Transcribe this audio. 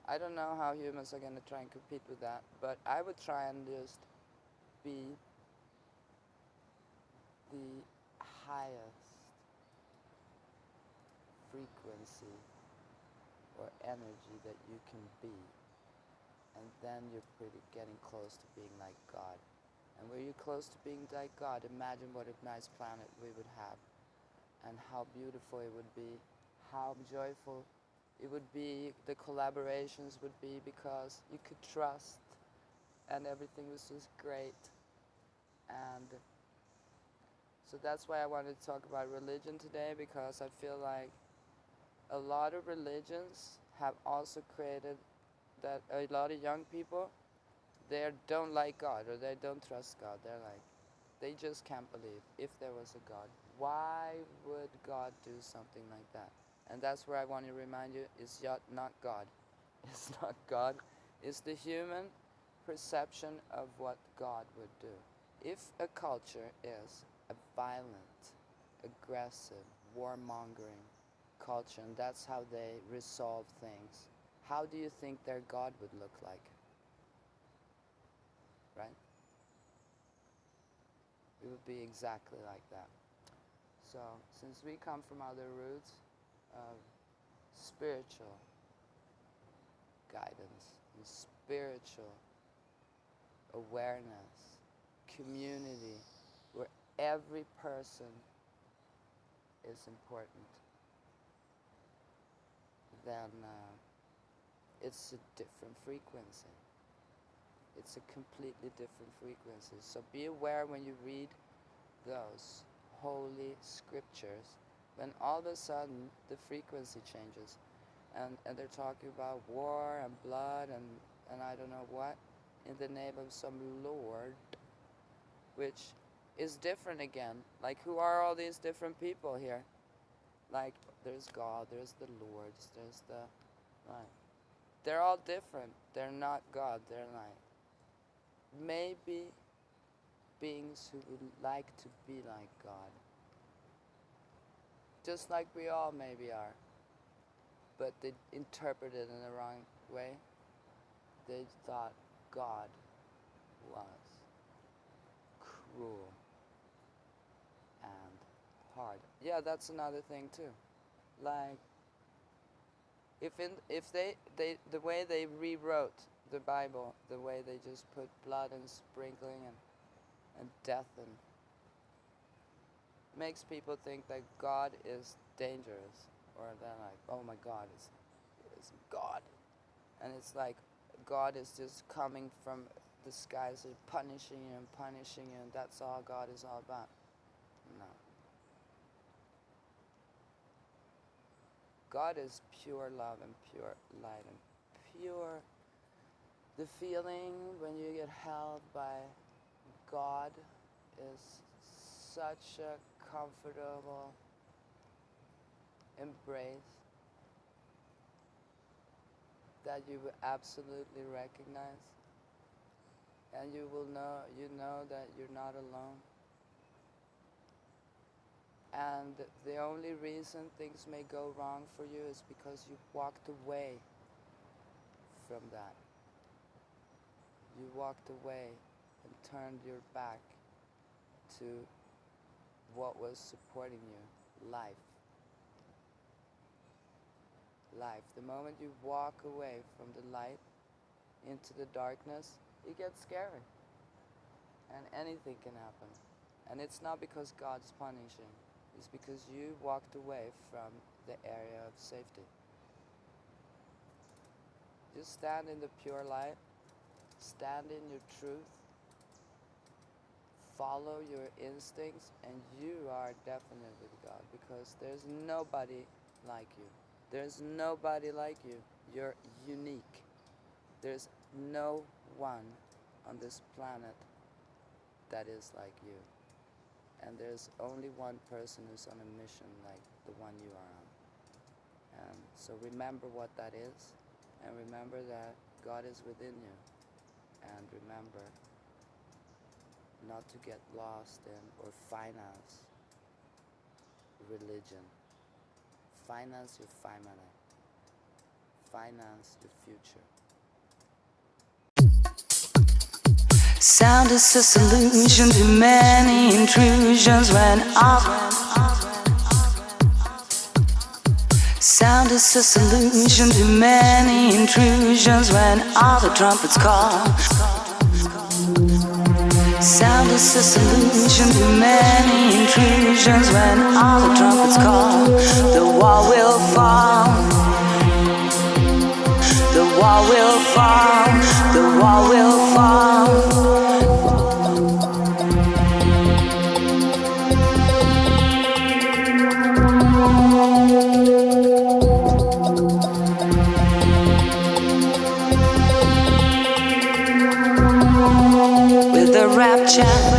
I don't know how humans are gonna try and compete with that, but I would try and just be the highest frequency or energy that you can be, and then you're pretty getting close to being like God. And where you're close to being like God, imagine what a nice planet we would have, and how beautiful it would be, how joyful it would be, the collaborations would be, because you could trust, and everything was just great. And so that's why I wanted to talk about religion today, because I feel like a lot of religions have also created that a lot of young people, they don't like God, or they don't trust God. They're like, they just can't believe if there was a God. Why would God do something like that? And that's where I want to remind you, it's not God. It's not God. It's the human perception of what God would do. If a culture is a violent, aggressive, warmongering culture, and that's how they resolve things, how do you think their God would look like? Right? It would be exactly like that. So, since we come from other roots of spiritual guidance and spiritual awareness, community, where every person is important, then it's a different frequency. It's a completely different frequency. So be aware when you read those holy scriptures, when all of a sudden the frequency changes, and they're talking about war and blood and I don't know what, in the name of some Lord, which is different again. Like, who are all these different people here? Like, there's God, there's the Lords, there's the, like, they're all different. They're not God. They're like maybe beings who would like to be like God, just like we all maybe are, but they interpreted it in the wrong way. They thought God was cruel and hard. Yeah, that's another thing too. Like, if they the way they rewrote the Bible, the way they just put blood and sprinkling and death, and makes people think that God is dangerous, or they're like, oh my God is God, and it's like God is just coming from the skies and punishing you, and that's all God is all about. No, God is pure love and pure light and pure. The feeling when you get held by God is such a comfortable embrace that you will absolutely recognize, and you know that you're not alone. And the only reason things may go wrong for you is because you walked away from that. You walked away and turned your back to what was supporting you, life. Life. The moment you walk away from the light into the darkness, it gets scary. And anything can happen. And it's not because God's punishing. It's because you walked away from the area of safety. Just stand in the pure light. Stand in your truth. Follow your instincts, and you are definite with God, because there's nobody like you. There's nobody like you. You're unique. There's no one on this planet that is like you. And there's only one person who's on a mission like the one you are on. And so remember what that is, and remember that God is within you. And remember not to get lost in or finance religion. Finance your family. finance the future. Sound is a solution to many intrusions when Sound is a solution to many intrusions when all the trumpets call. Sound is a solution to many intrusions when all the trumpets call. The wall will fall. The wall will fall. The wall will fall. With the rapture